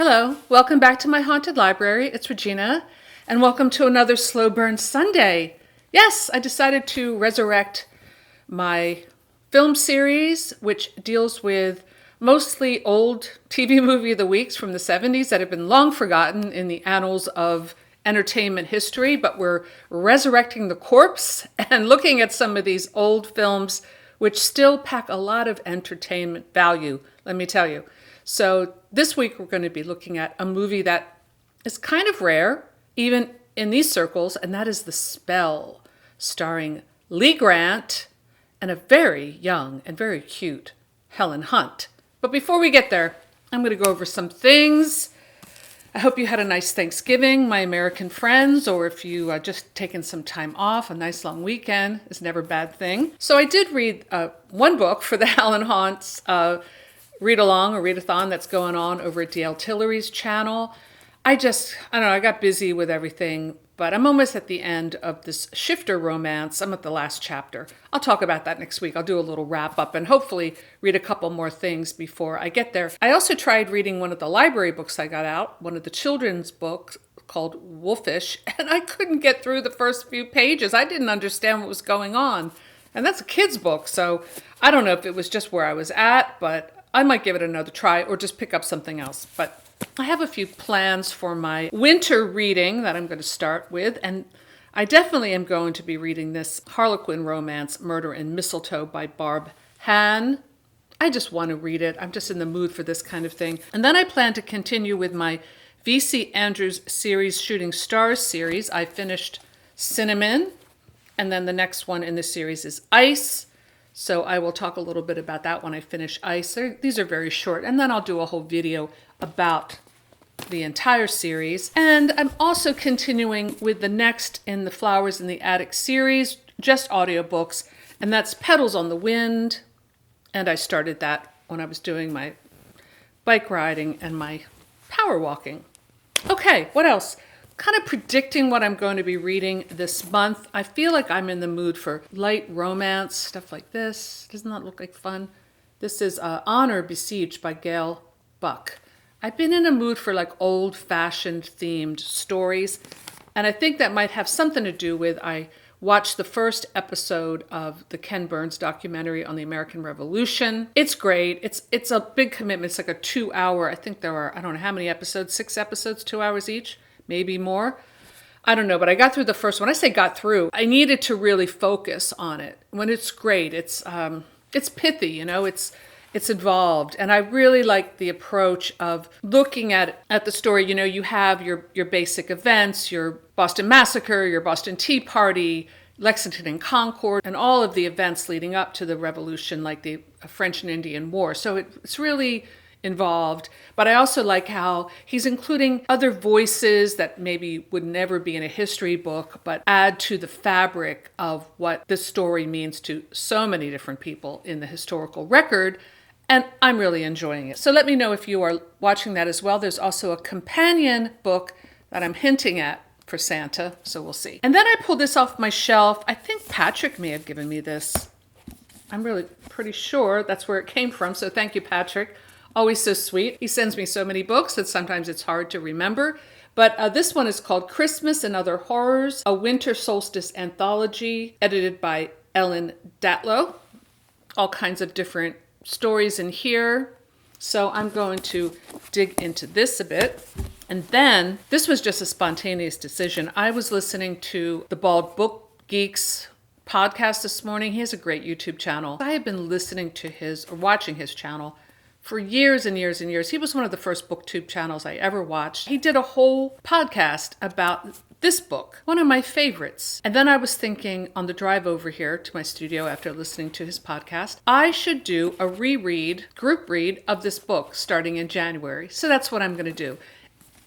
Hello, welcome back to my haunted library. It's Regina, and welcome to another Slow Burn Sunday. Yes, I decided to resurrect my film series, which deals with mostly old TV movie of the weeks from the 70s that have been long forgotten in the annals of entertainment history, but we're resurrecting the corpse and looking at some of these old films which still pack a lot of entertainment value, let me tell you. So this week we're going to be looking at a movie that is kind of rare, even in these circles, and that is The Spell, starring Lee Grant and a very young and very cute Helen Hunt. But before we get there, I'm going to go over some things. I hope you had a nice Thanksgiving, my American friends, or if you just taken some time off, a nice long weekend is never a bad thing. So I did read one book for the Helen Hunt's read-along or readathon that's going on over at DL Tillery's channel. I don't know, I got busy with everything, but I'm almost at the end of this shifter romance. I'm at the last chapter. I'll talk about that next week. I'll do a little wrap up and hopefully read a couple more things before I get there. I also tried reading one of the library books I got out, one of the children's books called Wolfish, and I couldn't get through the first few pages. I didn't understand what was going on. And that's a kid's book, so I don't know if it was just where I was at, but I might give it another try or just pick up something else. But I have a few plans for my winter reading that I'm going to start with. And I definitely am going to be reading this Harlequin romance, Murder in Mistletoe by Barb Hann. I just want to read it. I'm just in the mood for this kind of thing. And then I plan to continue with my V.C. Andrews series, Shooting Stars series. I finished Cinnamon. And then the next one in the series is Ice. So I will talk a little bit about that when I finish Ice. These are very short, and then I'll do a whole video about the entire series. And I'm also continuing with the next in the Flowers in the Attic series, just audiobooks, and that's Petals on the Wind. And I started that when I was doing my bike riding and my power walking. Okay, what else? Kind of predicting what I'm going to be reading this month. I feel like I'm in the mood for light romance, stuff like this. Doesn't that look like fun? This is Honor Besieged by Gail Buck. I've been in a mood for like old-fashioned themed stories, and I think that might have something to do with I watched the first episode of the Ken Burns documentary on the American Revolution. It's great. It's a big commitment. It's like a 2-hour, I think there are, I don't know how many episodes, 6 episodes, 2 hours each. Maybe more. I don't know, but I got through the first one. I say got through. I needed to really focus on it. When it's great, it's pithy, you know, it's involved. And I really like the approach of looking at the story. You know, you have your basic events, your Boston Massacre, your Boston Tea Party, Lexington and Concord, and all of the events leading up to the Revolution, like the French and Indian War. So it's really involved, but I also like how he's including other voices that maybe would never be in a history book, but add to the fabric of what this story means to so many different people in the historical record, and I'm really enjoying it. So let me know if you are watching that as well. There's also a companion book that I'm hinting at for Santa, so we'll see. And then I pulled this off my shelf. I think Patrick may have given me this. I'm really pretty sure that's where it came from, so thank you, Patrick. Always so sweet. He sends me so many books that sometimes it's hard to remember. But this one is called Christmas and Other Horrors, a Winter Solstice Anthology, edited by Ellen Datlow. All kinds of different stories in here. So I'm going to dig into this a bit. And then, this was just a spontaneous decision. I was listening to the Bald Book Geeks podcast this morning. He has a great YouTube channel. I have been listening to watching his channel for years and years and years. He was one of the first booktube channels I ever watched. He did a whole podcast about this book, one of my favorites. And then I was thinking on the drive over here to my studio after listening to his podcast, I should do a group read of this book starting in January. So that's what I'm going to do.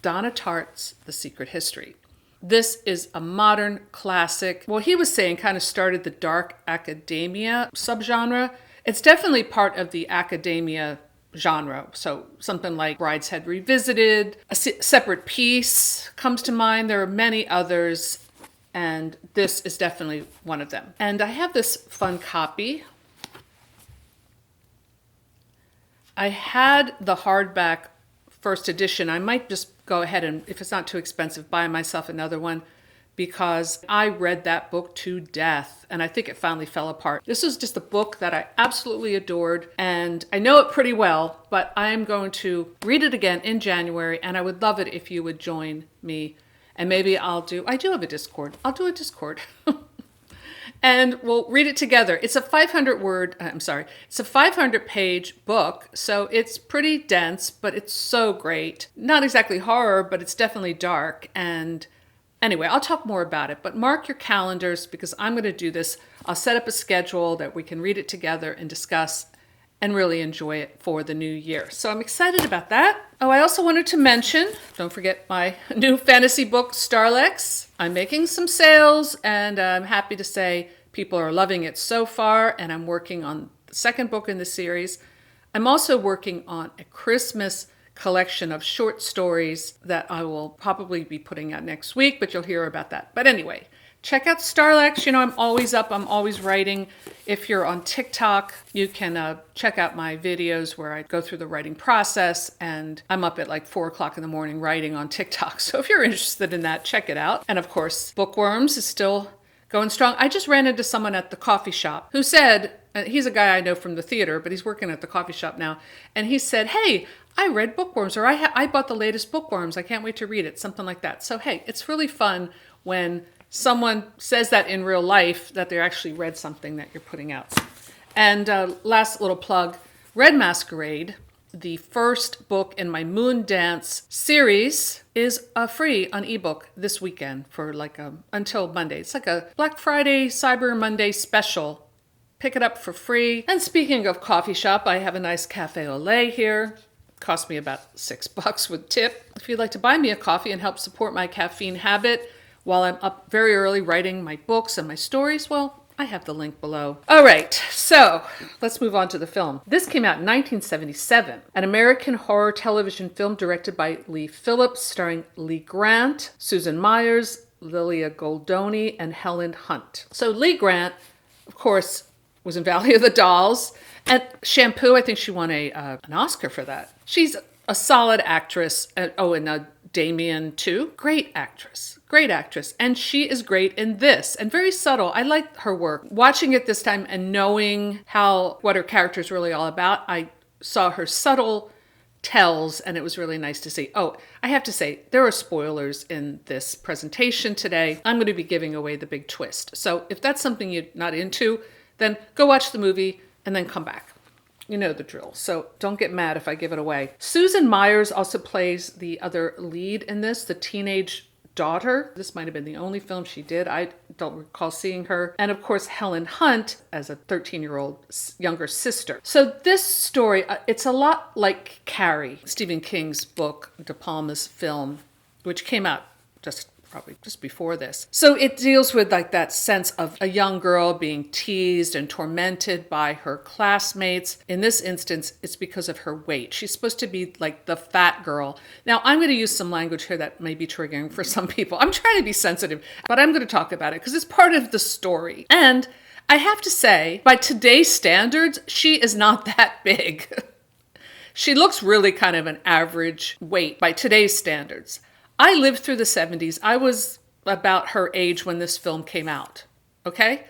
Donna Tartt's The Secret History. This is a modern classic. Well, he was saying kind of started the dark academia subgenre. It's definitely part of the academia genre. So something like Brideshead Revisited, A Separate Piece comes to mind. There are many others, and this is definitely one of them. And I have this fun copy. I had the hardback first edition. I might just go ahead and, if it's not too expensive, buy myself another one, because I read that book to death and I think it finally fell apart. This was just a book that I absolutely adored, and I know it pretty well, but I am going to read it again in January, and I would love it if you would join me. And maybe I do have a Discord. I'll do a Discord. And we'll read it together. It's a 500 page book, so it's pretty dense, but it's so great. Not exactly horror, but it's definitely dark. And anyway, I'll talk more about it, but mark your calendars because I'm going to do this. I'll set up a schedule that we can read it together and discuss and really enjoy it for the new year. So I'm excited about that. Oh, I also wanted to mention, don't forget my new fantasy book, Starlex. I'm making some sales, and I'm happy to say people are loving it so far, and I'm working on the second book in the series. I'm also working on a Christmas collection of short stories that I will probably be putting out next week, but you'll hear about that. But anyway, check out Starlex. You know, I'm always up. I'm always writing. If you're on TikTok, you can check out my videos where I go through the writing process, and I'm up at like 4 o'clock in the morning writing on TikTok. So if you're interested in that, check it out. And of course, Bookworms is still going strong. I just ran into someone at the coffee shop who said, he's a guy I know from the theater, but he's working at the coffee shop now. And he said, hey, I read Bookworms, or I bought the latest Bookworms. I can't wait to read it, something like that. So, hey, it's really fun when someone says that in real life, that they actually read something that you're putting out. And last little plug, Red Masquerade, the first book in my Moon Dance series, is free on ebook this weekend for until Monday. It's like a Black Friday, Cyber Monday special. Pick it up for free. And speaking of coffee shop, I have a nice cafe au lait here. Cost me about $6 with tip. If you'd like to buy me a coffee and help support my caffeine habit while I'm up very early writing my books and my stories, well, I have the link below. All right, so let's move on to the film. This came out in 1977, an American horror television film directed by Lee Phillips, starring Lee Grant, Susan Myers, Lilia Goldoni, and Helen Hunt. So Lee Grant, of course, was in Valley of the Dolls. And Shampoo, I think she won an Oscar for that. She's a solid actress. And Damien too. Great actress. And she is great in this and very subtle. I like her work. Watching it this time and knowing what her character is really all about, I saw her subtle tells, and it was really nice to see. Oh, I have to say, there are spoilers in this presentation today. I'm going to be giving away the big twist. So if that's something you're not into, then go watch the movie and then come back. You know the drill. So don't get mad if I give it away. Susan Myers also plays the other lead in this, the teenage daughter. This might have been the only film she did. I don't recall seeing her. And of course, Helen Hunt as a 13-year-old younger sister. So this story, it's a lot like Carrie, Stephen King's book, De Palma's film, which came out probably just before this. So it deals with that sense of a young girl being teased and tormented by her classmates. In this instance, it's because of her weight. She's supposed to be like the fat girl. Now, I'm going to use some language here that may be triggering for some people. I'm trying to be sensitive, but I'm going to talk about it because it's part of the story. And I have to say, by today's standards, she is not that big. She looks really kind of an average weight by today's standards. I lived through the 70s. I was about her age when this film came out, okay?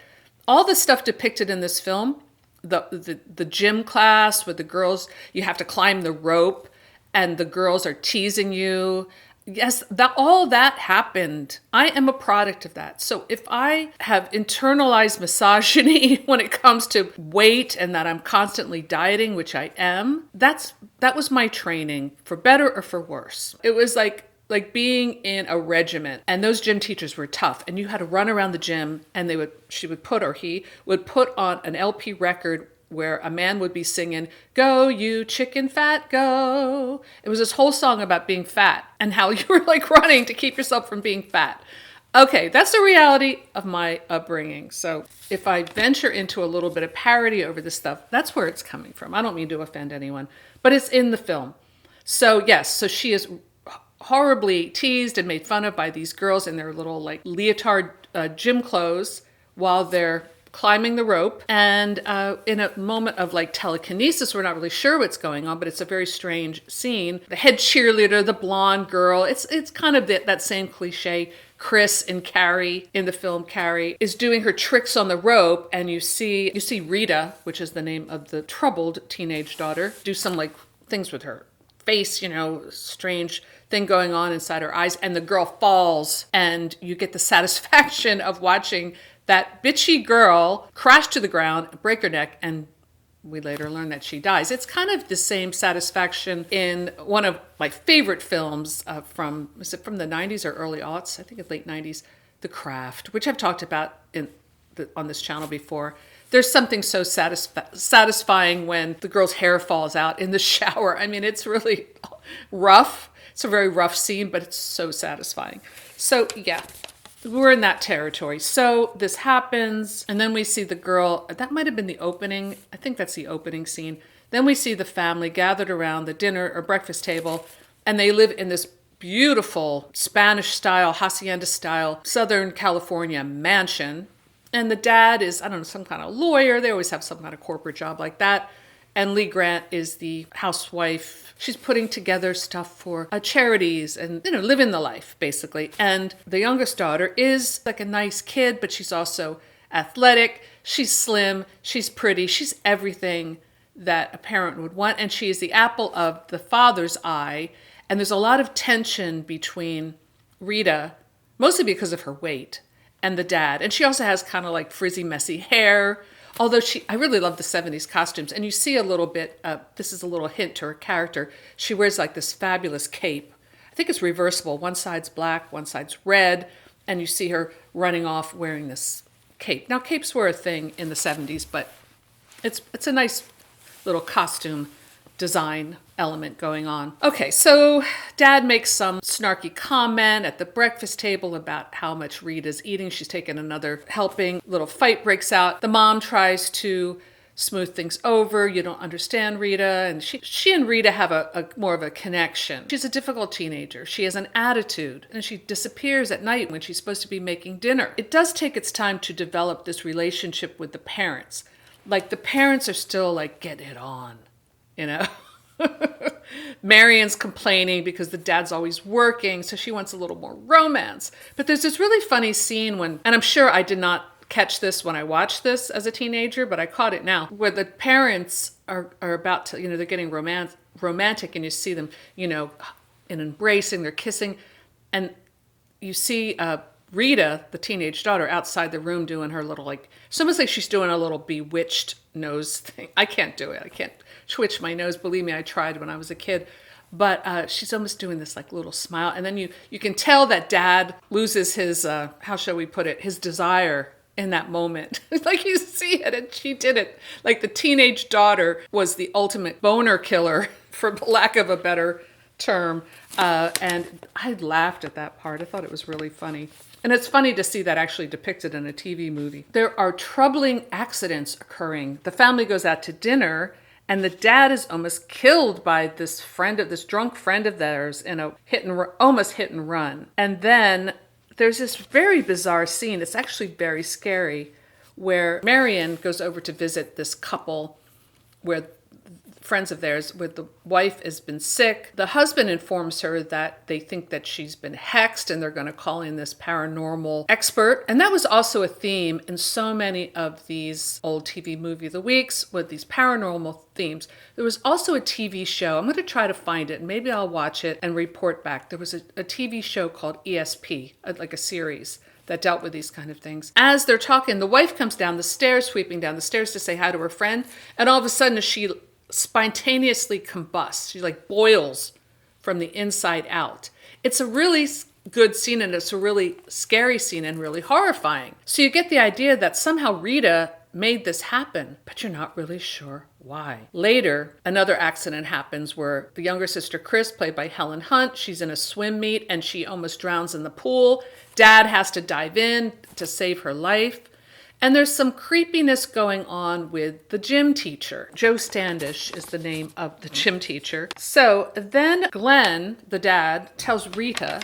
All the stuff depicted in this film, the gym class with the girls, you have to climb the rope and the girls are teasing you. Yes, all that happened. I am a product of that. So if I have internalized misogyny when it comes to weight and that I'm constantly dieting, which I am, that was my training, for better or for worse. It was like being in a regiment, and those gym teachers were tough, and you had to run around the gym, and he would put on an LP record where a man would be singing, "Go, you chicken fat, go." It was this whole song about being fat and how you were running to keep yourself from being fat. Okay, that's the reality of my upbringing. So if I venture into a little bit of parody over this stuff, that's where it's coming from. I don't mean to offend anyone, but it's in the film. So yes, so she is horribly teased and made fun of by these girls in their little leotard gym clothes while they're climbing the rope, and in a moment of like telekinesis, we're not really sure what's going on, but it's a very strange scene. The head cheerleader, the blonde girl, it's kind of that same cliche. Chris in Carrie, in the film Carrie, is doing her tricks on the rope, and you see Rita, which is the name of the troubled teenage daughter, do some like things with her face, strange thing going on inside her eyes, and the girl falls, and you get the satisfaction of watching that bitchy girl crash to the ground, break her neck, and we later learn that she dies. It's kind of the same satisfaction in one of my favorite films is it from the 90s or early aughts? I think it's late 90s, The Craft, which I've talked about on this channel before. There's something so satisfying when the girl's hair falls out in the shower. I mean, it's really rough. It's a very rough scene, but it's so satisfying. So yeah, we're in that territory. So this happens, and then we see the girl. That might have been the opening. I think that's the opening scene. Then we see the family gathered around the dinner or breakfast table, and they live in this beautiful Spanish-style, hacienda-style, Southern California mansion. And the dad is, I don't know, some kind of lawyer. They always have some kind of corporate job like that. And Lee Grant is the housewife. She's putting together stuff for charities and, living the life, basically. And the youngest daughter is like a nice kid, but she's also athletic. She's slim. She's pretty. She's everything that a parent would want. And she is the apple of the father's eye. And there's a lot of tension between Rita, mostly because of her weight, and the dad. And she also has kind of like frizzy, messy hair. Although I really love the 70s costumes. And you see a little bit, this is a little hint to her character. She wears like this fabulous cape. I think it's reversible. One side's black, one side's red. And you see her running off wearing this cape. Now, capes were a thing in the 70s, but it's a nice little costume design element going on. Okay, so Dad makes some snarky comment at the breakfast table about how much Rita's eating. She's taken another helping. Little fight breaks out. The mom tries to smooth things over. You don't understand Rita. And she and Rita have a more of a connection. She's a difficult teenager. She has an attitude, and she disappears at night when she's supposed to be making dinner. It does take its time to develop this relationship with the parents. Like, the parents are still like, get it on, Marion's complaining because the dad's always working, so she wants a little more romance. But there's this really funny scene and I'm sure I did not catch this when I watched this as a teenager, but I caught it now, where the parents are about to, they're getting romantic, and you see them, in embracing, they're kissing, and you see Rita, the teenage daughter, outside the room doing her little, it's almost like she's doing a little bewitched nose thing. I can't do it. I can't twitch my nose. Believe me, I tried when I was a kid. But she's almost doing this little smile. And then you can tell that Dad loses his, how shall we put it, his desire in that moment. You see it, and she did it. The teenage daughter was the ultimate boner killer, for lack of a better term. And I laughed at that part. I thought it was really funny. And it's funny to see that actually depicted in a TV movie. There are troubling accidents occurring. The family goes out to dinner, and the dad is almost killed by this drunk friend of theirs in a almost hit and run. And then there's this very bizarre scene. It's actually very scary, where Marion goes over to visit this couple where friends of theirs, where the wife has been sick. The husband informs her that they think that she's been hexed, and they're going to call in this paranormal expert. And that was also a theme in so many of these old TV movie of the weeks with these paranormal themes. There was also a TV show. I'm going to try to find it, and maybe I'll watch it and report back. There was a TV show called ESP, like a series that dealt with these kind of things. As they're talking, the wife comes down the stairs, sweeping down the stairs to say hi to her friend, and all of a sudden she spontaneously combusts. She boils from the inside out. It's a really good scene, and it's a really scary scene and really horrifying. So you get the idea that somehow Rita made this happen, but you're not really sure why. Later, another accident happens where the younger sister, Chris, played by Helen Hunt, she's in a swim meet and she almost drowns in the pool. Dad has to dive in to save her life. And there's some creepiness going on with the gym teacher. Joe Standish is the name of the gym teacher. So then Glenn, the dad, tells Rita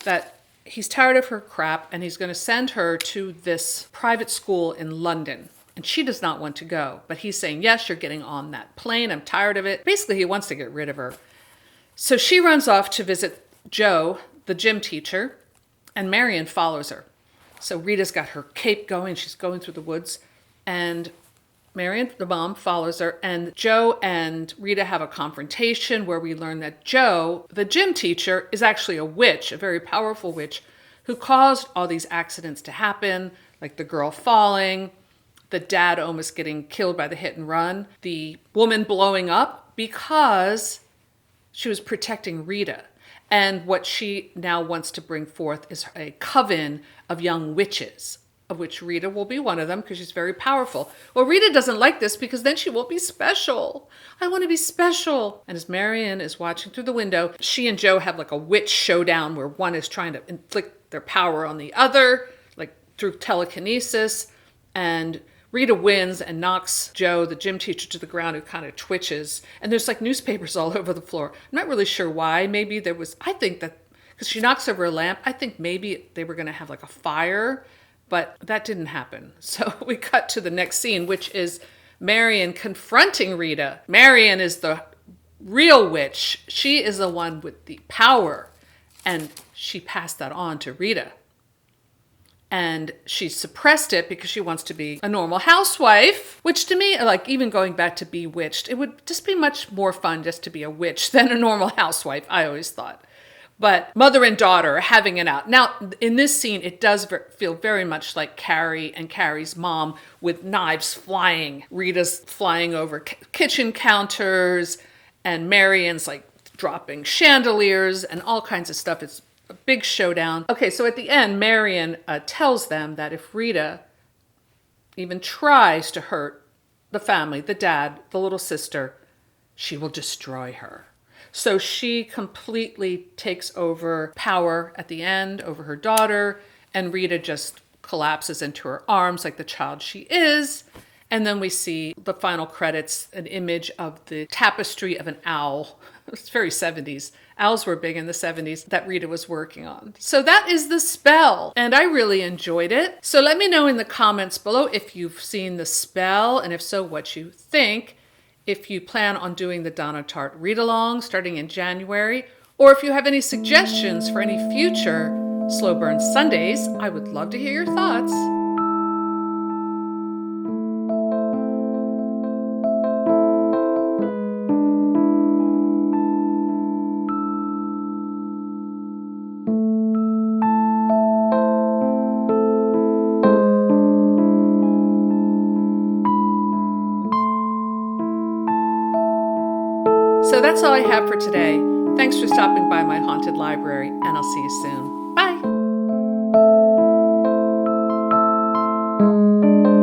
that he's tired of her crap and he's going to send her to this private school in London. And she does not want to go. But he's saying, yes, you're getting on that plane. I'm tired of it. Basically, he wants to get rid of her. So she runs off to visit Joe, the gym teacher, and Marion follows her. So Rita's got her cape going. She's going through the woods. And Marion, the mom, follows her. And Joe and Rita have a confrontation where we learn that Joe, the gym teacher, is actually a witch, a very powerful witch, who caused all these accidents to happen, like the girl falling, the dad almost getting killed by the hit and run, the woman blowing up because she was protecting Rita. And what she now wants to bring forth is a coven of young witches, of which Rita will be one of them because she's very powerful. Well, Rita doesn't like this because then she won't be special. I want to be special. And as Marion is watching through the window, she and Joe have like a witch showdown where one is trying to inflict their power on the other, like through telekinesis. And Rita wins and knocks Joe, the gym teacher, to the ground, who kind of twitches. And there's like newspapers all over the floor. I'm not really sure why. Maybe there was, I think that, because she knocks over a lamp, I think maybe they were going to have like a fire, but that didn't happen. So we cut to the next scene, which is Marion confronting Rita. Marion is the real witch. She is the one with the power. And she passed that on to Rita. And she suppressed it because she wants to be a normal housewife, which to me, like even going back to Bewitched, it would just be much more fun just to be a witch than a normal housewife, I always thought. But mother and daughter are having it out. Now, in this scene, it does feel very much like Carrie and Carrie's mom with knives flying. Rita's flying over kitchen counters and Marion's like dropping chandeliers and all kinds of stuff. It's a big showdown. Okay, so at the end, Marion tells them that if Rita even tries to hurt the family, the dad, the little sister, she will destroy her. So she completely takes over power at the end over her daughter, and Rita just collapses into her arms like the child she is. And then we see the final credits, an image of the tapestry of an owl. It's very 70s. Owls were big in the 70s that Rita was working on. So that is The Spell, and I really enjoyed it. So let me know in the comments below if you've seen The Spell, and if so, what you think. If you plan on doing the Donna Tartt read-along starting in January, or if you have any suggestions for any future Slow Burn Sundays, I would love to hear your thoughts. So that's all I have for today. Thanks for stopping by my haunted library, and I'll see you soon.